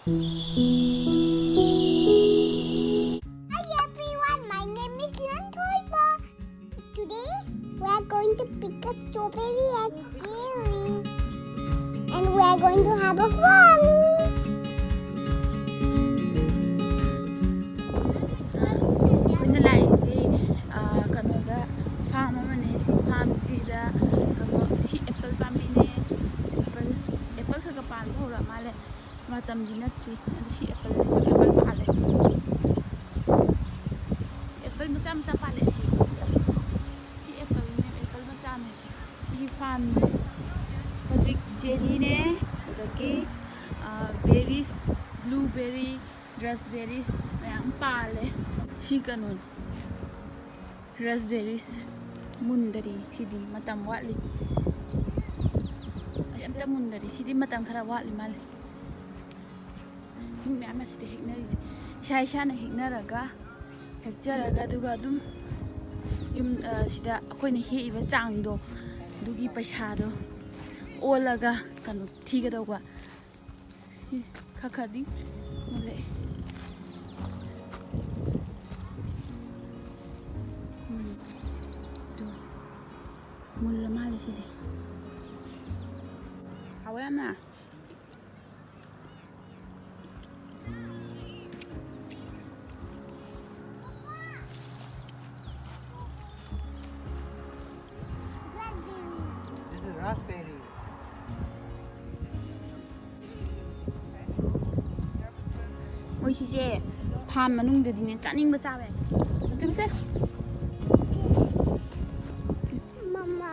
Hi everyone, my name is Lantoiba. Today we are going to pick a strawberry and cherry, and we are going to have a fun. When la isi kanoda farm amane si farm sida si apple pambi ne apple ka pan thora male matam ji natri si apple pale apple macam macam pale si apple macam ne si farm hojik jelly ne dagi berries blueberry raspberries mayam pale si kanon raspberries mundari sidi matam watli amta mundari sidi matam khara watli male me ama sidi heknari isha isha na heknaraga hekjaraga duga dum yum sida akoina heiba changdo dugi paisa do olaga kanu thiga dawga khakadi mole mulla male sidi hawamna This is raspberry. moi sije farm manungdadi ne chaning ba chabe tubse Mama,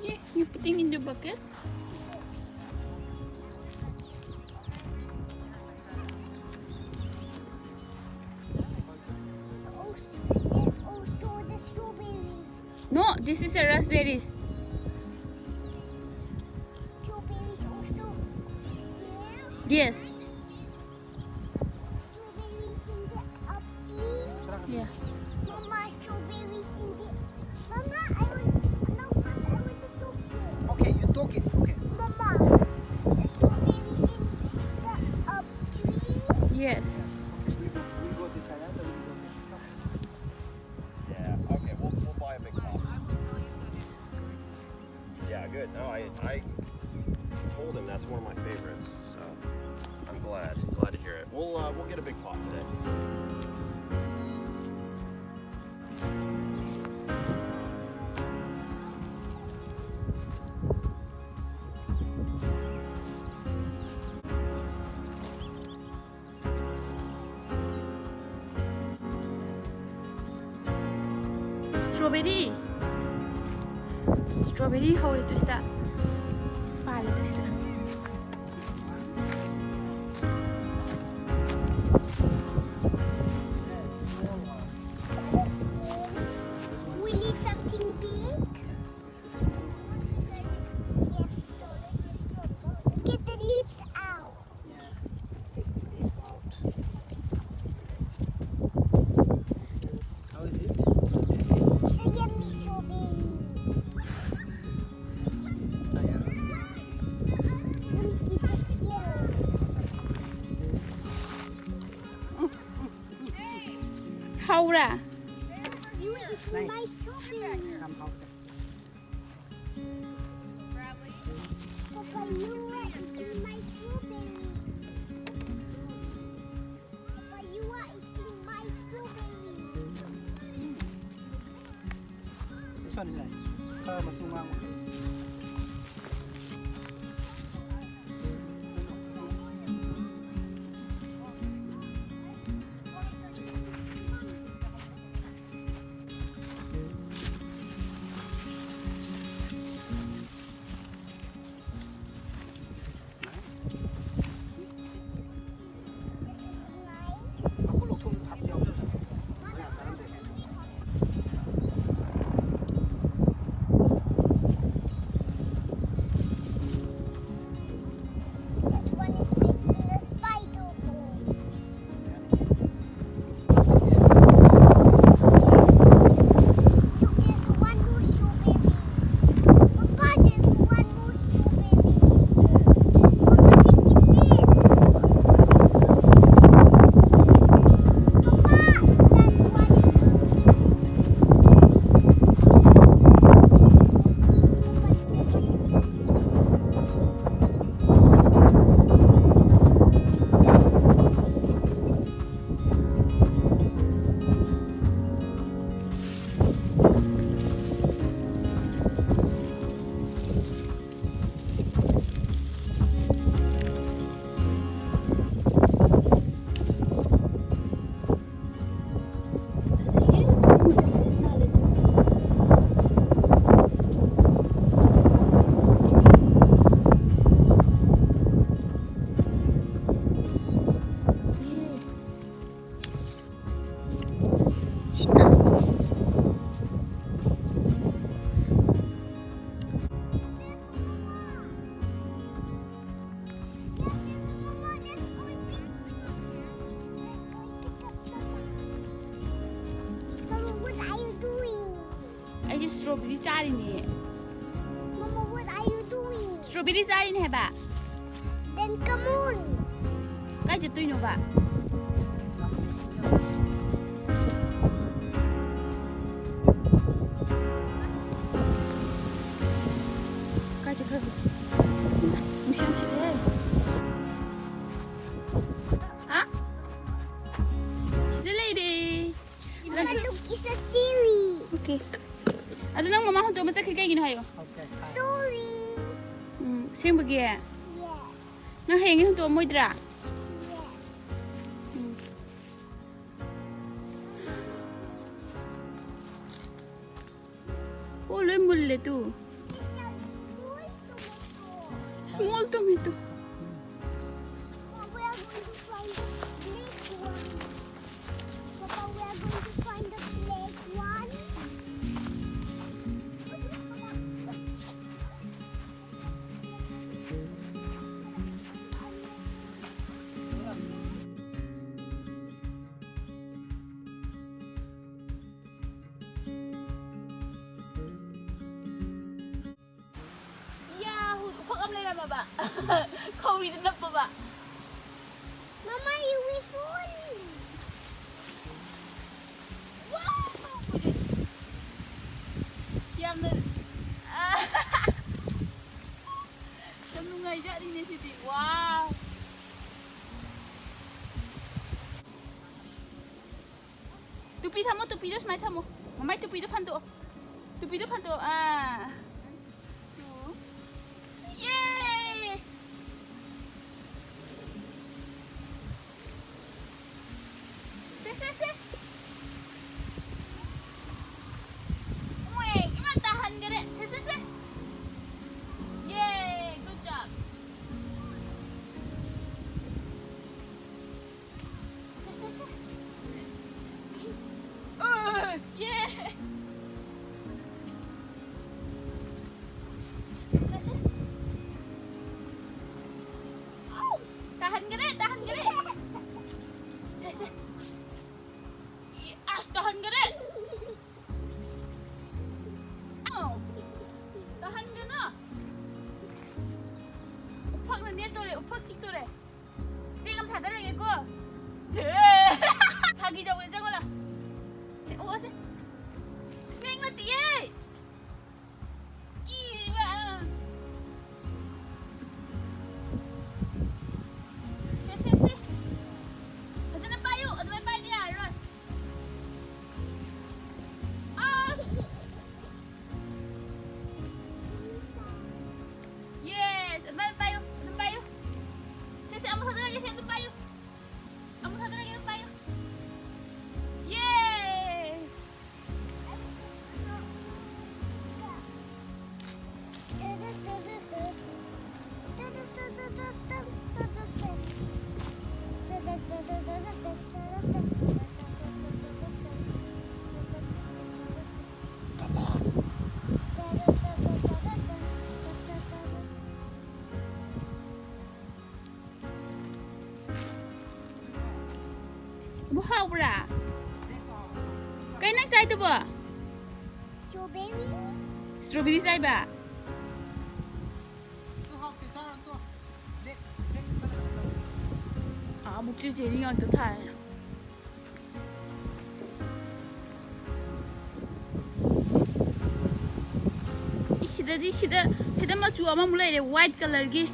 yeah you putting in the bucket there's also the strawberry. no this is a raspberries Strawberries also there. yes Strawberries in the up tree. yeah Mama, strawberries in the. Mama, I want. No, first I want to talk to. Okay, you took it. Okay. Mama, the strawberries in the up tree. yes We go this side. And we go this side. Yeah, okay, we'll buy a big pot. Yeah, good. No, I told him that's one of my favorites, so I'm glad to hear it. We'll get a big pot today. strawberry hore to sta pale to sta We need something big. Yes. Get the leaves out. How is it? It's a yummy strawberry. Let me keep it here. haura You eat Nice. my strawberry. Come out. Papa, you are eating my strawberry. Papa, you are eating my strawberry. This one is nice. Masungang. This is nice. This is nice. Aku look to have the option. Yeah, Mama, let's go and pick. Mama, what are you doing? အဲ့ဒီ strawberry ကြားနေ Mama, what are you doing? strawberry ကြားနေဟဲ့ဗျ Then come on. ကဲကြတွေ့နော်ဗျ 가지 가지 무시무시해 아? 릴레이리 Look, it's a cherry. 오케이 아들 랑 마마 한번 먼저 크게 얘기는 하요 Okay. Sorry. 생각이야 Yes. 나 행이 한번 뭐더라 Yes. 올래 몰래 또 It's a small tomato. small tomato Papa, we are going to find the big one. Papa, we are going to find the big one. 야 확 엄내라 봐봐 거울이 듣나 봐봐 Mama, you will fall. 얌는 좀 누가이 자리네 시디 와 tupi thamo tupi dos mai thamo mai tupi do phanto à yeah se weng iman tahan gere se yay good job se yeah se tahan gere se as tahan gere tahan gana upak na niya tore upak chik tore stick am thada lage ko bhagi jaw jang wala se o se snake na tiye ki ba se adana payo dia rồi yes adana payo se amo satu lagi yang payo amo satu lagi yang payo yes bố học ra cái này sai tôi bơ Strawberry. strawberry sai bà à một chiếc gì đi ngon tôi thay 이시다 대단마 주어만 몰라 이래 white color 기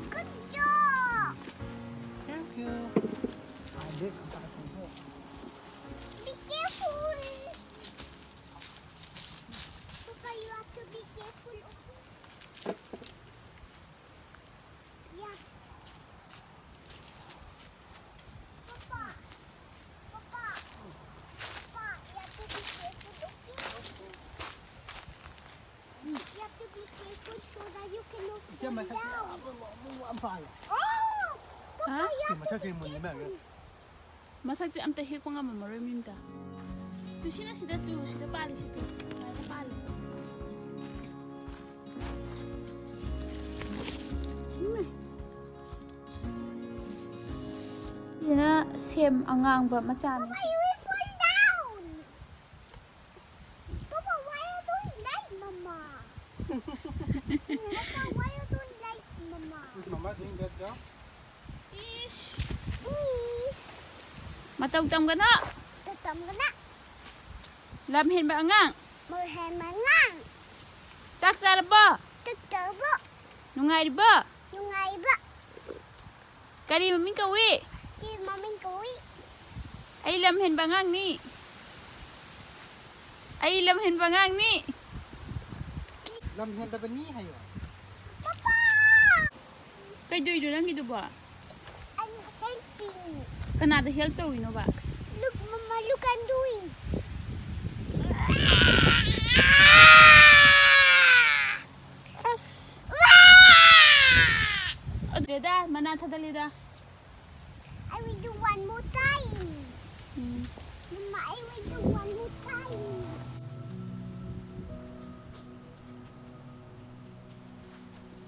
Good job. Thank you. I did come back from home. Be careful. Papa, you have to be careful. Okay? Yeah. Papa, you have to be careful. Okay? You have to be careful so that you cannot Chứ fall mà down. không phải. Oh! ฮะ 그 마차게 문이면 마사지 암때 해공하면 모릅니다. 또 시나 시다 또 시다 빨리 시도 빨리 빨리. 이제는 샘 앙앙바 마찬. Why you will fall down? Papa, why you don't like Mama? Papa, why you don't like Mama? mamá doing that job? 이씨. Please. 마땅땅 가나. Tatam ka na. 람힌 바 앙앙. Marhan mangang. 짝사르바. Tutabo. 누가이르바. Yung nga iba. 까리 마민가 왜? Di mamin kawi. Ay lamhin ba ngang ni? Ay lamhin ba ngang ni? Làm hiện tại bên ní hay à? Papa! Kay doy do lang ito ba? I'm helping. Kanada help to no ba? Look, Mama, look, I'm doing. Adreda, manata dalida. I will do one more time. Mama, I will do one more time.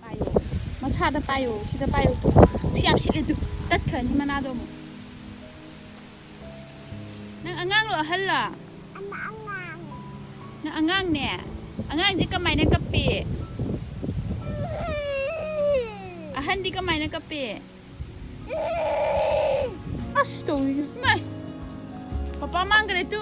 Payo. Masada payo, sida payo to. Siap sila do. Tat kan ni manado mo. Nang angang lo hala. Ama angang. Nang angang ne. Angang di kamay ng kape. Ahan di kamay ng kape. Asto, may. Papa mangre tu.